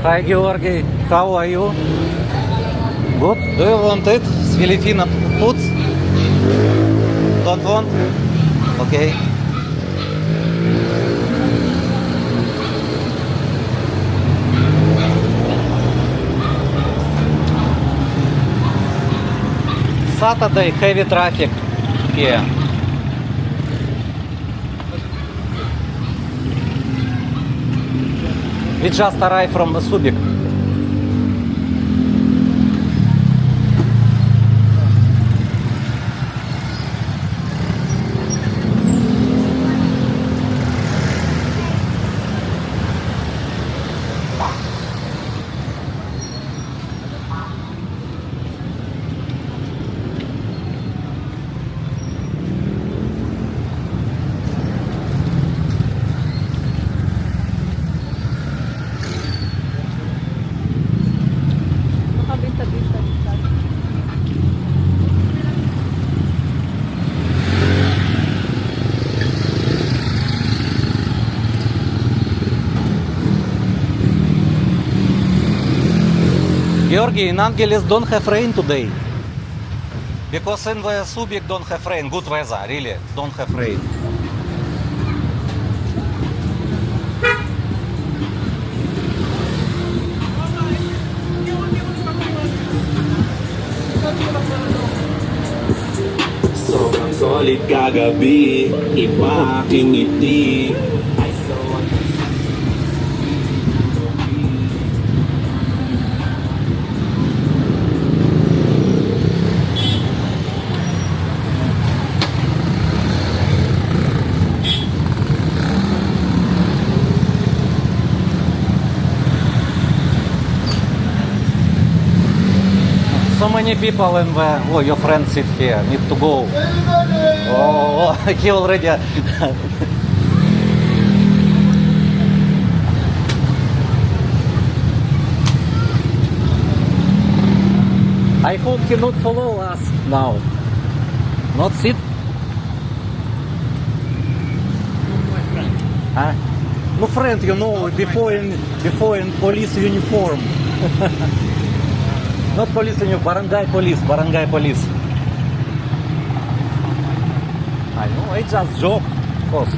Hi Georgi, how are you? Good? Do you want it? С Filipino food? Don't want? Okay. Saturday, heavy traffic here. We just arrived from Subic. Georgi, in Angeles don't have rain today. Because in the Subic don't have rain. Good weather, really. Don't have rain. Sobrang solid kagabi, iba aking ngiti. so many people in the. Oh, your friend sit here. Need to go. Oh, he already. I hope he not follow us now. Not sit. Huh? No friend, you know, before in police uniform. Not police uniform, barangay police. I know, it's just joke, of course.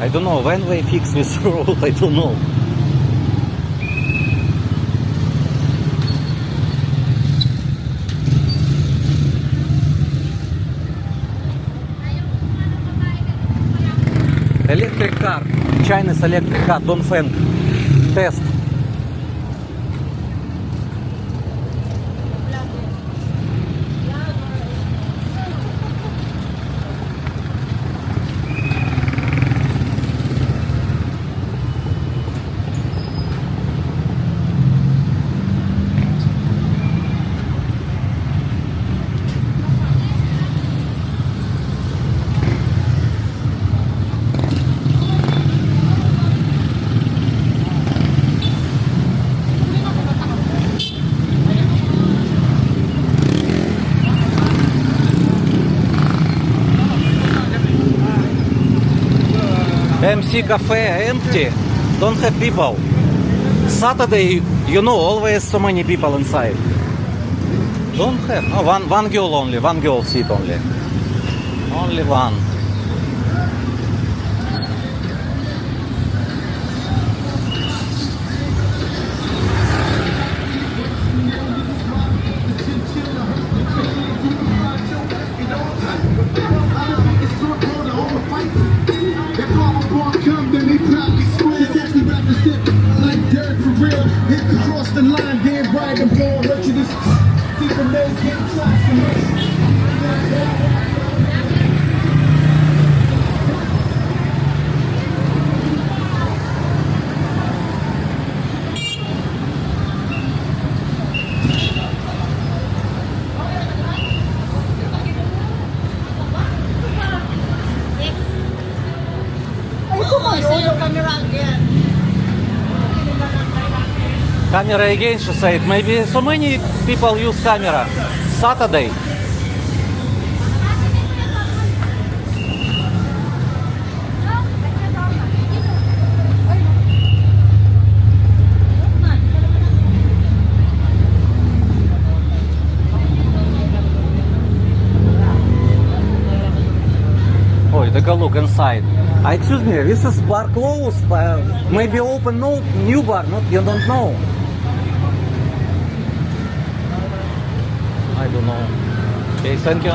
I don't know when they fix this road. I don't know. Electric car, Chinese electric car, Dongfeng test. MC Cafe empty, don't have people. Saturday, you know, always so many people inside. Don't have. Oh, one girl only, one girl seat only. Only one. The line, damn right, I'm going to hurt you this. Keep the legs getting trash. Camera again, she said. Maybe so many people use camera. Saturday. Oh, take a look inside. Excuse me, this is bar closed. Maybe open no new bar. Not you don't know. I don't know. Okay, thank you.